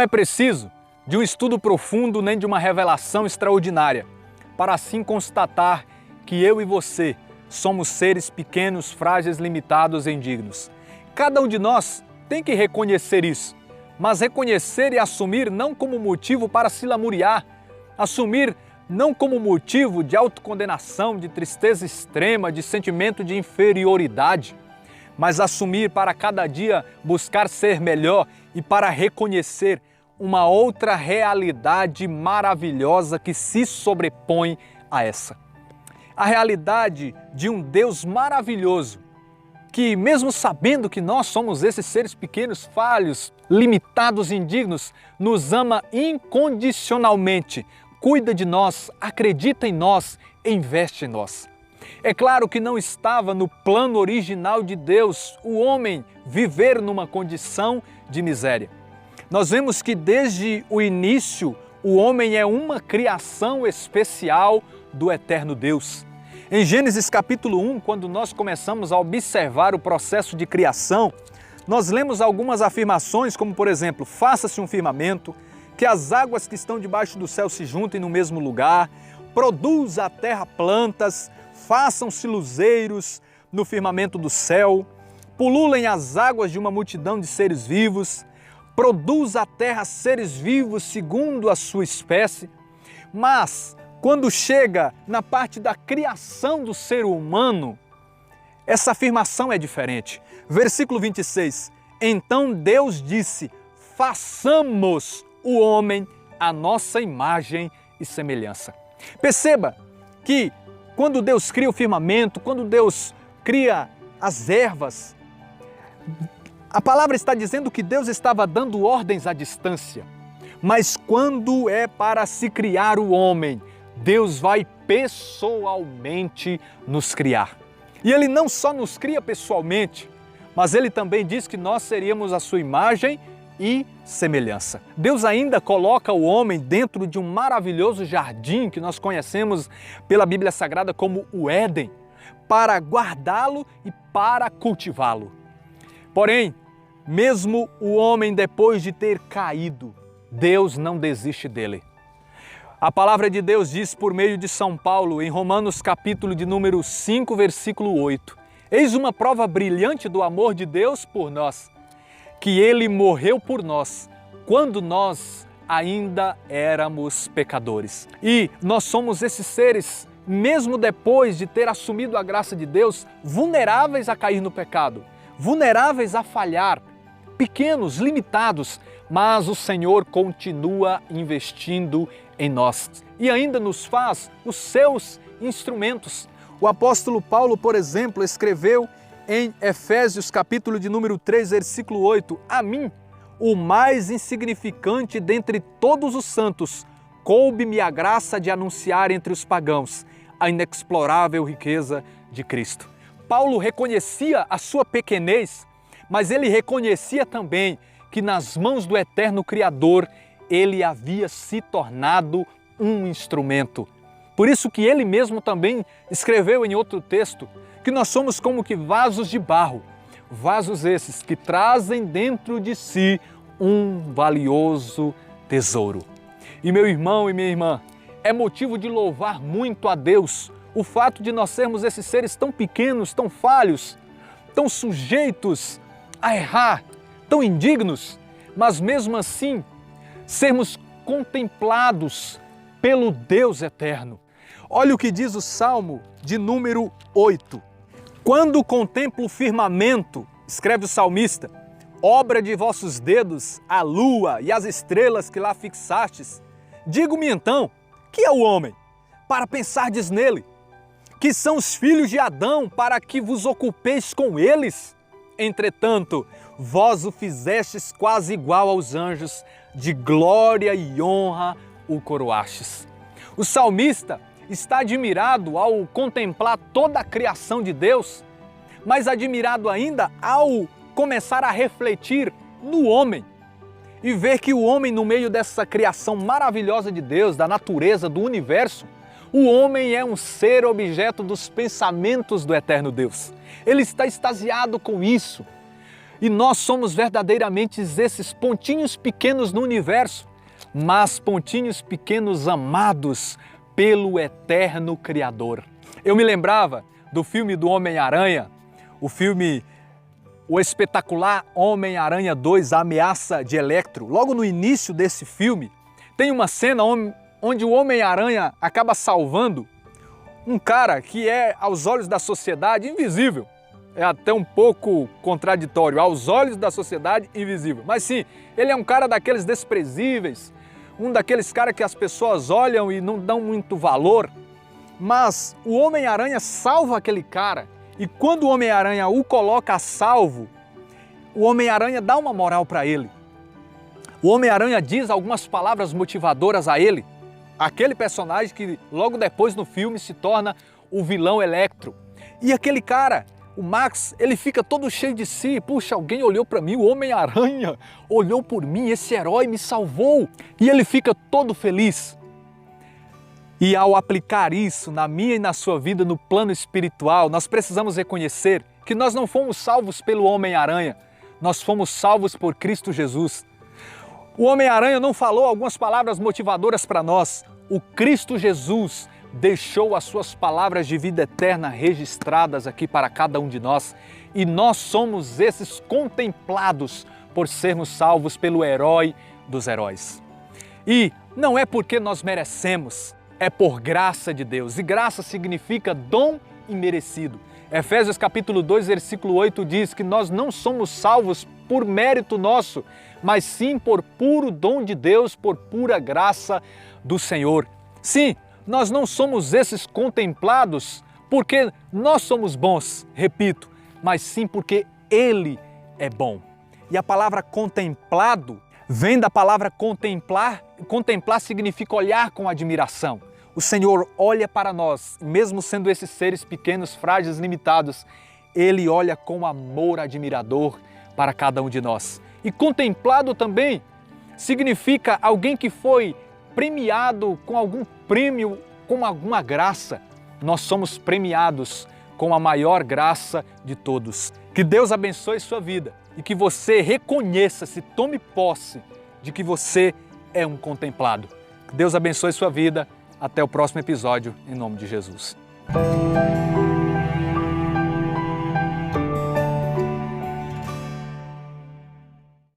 é preciso de um estudo profundo nem de uma revelação extraordinária para assim constatar que eu e você somos seres pequenos, frágeis, limitados e indignos. Cada um de nós tem que reconhecer isso, mas reconhecer e assumir não como motivo para se lamuriar, assumir não como motivo de autocondenação, de tristeza extrema, de sentimento de inferioridade, mas assumir para cada dia buscar ser melhor e para reconhecer uma outra realidade maravilhosa que se sobrepõe a essa. A realidade de um Deus maravilhoso, que mesmo sabendo que nós somos esses seres pequenos, falhos, limitados e indignos, nos ama incondicionalmente, cuida de nós, acredita em nós, investe em nós. É claro que não estava no plano original de Deus o homem viver numa condição de miséria. Nós vemos que desde o início o homem é uma criação especial do eterno Deus. Em Gênesis capítulo 1, quando nós começamos a observar o processo de criação, nós lemos algumas afirmações como, por exemplo, faça-se um firmamento, que as águas que estão debaixo do céu se juntem no mesmo lugar, produza a terra plantas, façam-se luzeiros no firmamento do céu, pululem as águas de uma multidão de seres vivos, produza a terra seres vivos segundo a sua espécie. Mas, quando chega na parte da criação do ser humano, essa afirmação é diferente. Versículo 26, então Deus disse, façamos o homem à nossa imagem e semelhança. Perceba que quando Deus cria o firmamento, quando Deus cria as ervas, a palavra está dizendo que Deus estava dando ordens à distância. Mas quando é para se criar o homem, Deus vai pessoalmente nos criar. E Ele não só nos cria pessoalmente, mas Ele também diz que nós seríamos a sua imagem e semelhança. Deus ainda coloca o homem dentro de um maravilhoso jardim que nós conhecemos pela Bíblia Sagrada como o Éden, para guardá-lo e para cultivá-lo. Porém, mesmo o homem depois de ter caído, Deus não desiste dele. A palavra de Deus diz por meio de São Paulo em Romanos capítulo de número 5, versículo 8. Eis uma prova brilhante do amor de Deus por nós, que Ele morreu por nós, quando nós ainda éramos pecadores. E nós somos esses seres, mesmo depois de ter assumido a graça de Deus, vulneráveis a cair no pecado, vulneráveis a falhar, pequenos, limitados, mas o Senhor continua investindo em nós e ainda nos faz os seus instrumentos. O apóstolo Paulo, por exemplo, escreveu em Efésios capítulo de número 3, versículo 8, a mim, o mais insignificante dentre todos os santos, coube-me a graça de anunciar entre os pagãos a inexplorável riqueza de Cristo. Paulo reconhecia a sua pequenez, mas ele reconhecia também que nas mãos do eterno Criador ele havia se tornado um instrumento. Por isso que ele mesmo também escreveu em outro texto que nós somos como que vasos de barro, vasos esses que trazem dentro de si um valioso tesouro. E meu irmão e minha irmã, é motivo de louvar muito a Deus o fato de nós sermos esses seres tão pequenos, tão falhos, tão sujeitos a errar, tão indignos, mas mesmo assim sermos contemplados pelo Deus eterno. Olha o que diz o Salmo de número 8. Quando contemplo o firmamento, escreve o salmista, obra de vossos dedos, a lua e as estrelas que lá fixastes, digo-me então, que é o homem, para pensardes nele? Que são os filhos de Adão, para que vos ocupeis com eles? Entretanto, vós o fizestes quase igual aos anjos, de glória e honra o coroastes. O salmista está admirado ao contemplar toda a criação de Deus, mas admirado ainda ao começar a refletir no homem e ver que o homem, no meio dessa criação maravilhosa de Deus, da natureza, do universo, o homem é um ser objeto dos pensamentos do eterno Deus. Ele está extasiado com isso. E nós somos verdadeiramente esses pontinhos pequenos no universo, mas pontinhos pequenos amados pelo eterno Criador. Eu me lembrava do filme do Homem-Aranha, o espetacular Homem-Aranha 2, A Ameaça de Electro. Logo no início desse filme, tem uma cena onde o Homem-Aranha acaba salvando um cara que é, aos olhos da sociedade, invisível. É até um pouco contraditório, aos olhos da sociedade, invisível. Mas sim, ele é um cara daqueles desprezíveis, um daqueles caras que as pessoas olham e não dão muito valor. Mas o Homem-Aranha salva aquele cara, e quando o Homem-Aranha o coloca a salvo, o Homem-Aranha dá uma moral para ele. O Homem-Aranha diz algumas palavras motivadoras a ele, aquele personagem que logo depois no filme se torna o vilão Electro. E aquele cara, o Max, ele fica todo cheio de si. Puxa, alguém olhou para mim, o Homem-Aranha olhou por mim, esse herói me salvou. E ele fica todo feliz. E ao aplicar isso na minha e na sua vida no plano espiritual, nós precisamos reconhecer que nós não fomos salvos pelo Homem-Aranha, nós fomos salvos por Cristo Jesus. O Homem-Aranha não falou algumas palavras motivadoras para nós. O Cristo Jesus deixou as suas palavras de vida eterna registradas aqui para cada um de nós. E nós somos esses contemplados por sermos salvos pelo herói dos heróis. E não é porque nós merecemos, é por graça de Deus. E graça significa dom imerecido. Efésios capítulo 2, versículo 8 diz que nós não somos salvos por mérito nosso, mas sim por puro dom de Deus, por pura graça do Senhor. Sim, nós não somos esses contemplados porque nós somos bons, repito, mas sim porque Ele é bom. E a palavra contemplado vem da palavra contemplar. Contemplar significa olhar com admiração. O Senhor olha para nós, mesmo sendo esses seres pequenos, frágeis, limitados, Ele olha com amor admirador para cada um de nós. E contemplado também significa alguém que foi premiado com algum prêmio, com alguma graça. Nós somos premiados com a maior graça de todos. Que Deus abençoe sua vida e que você reconheça, se tome posse de que você é um contemplado. Que Deus abençoe sua vida. Até o próximo episódio, em nome de Jesus.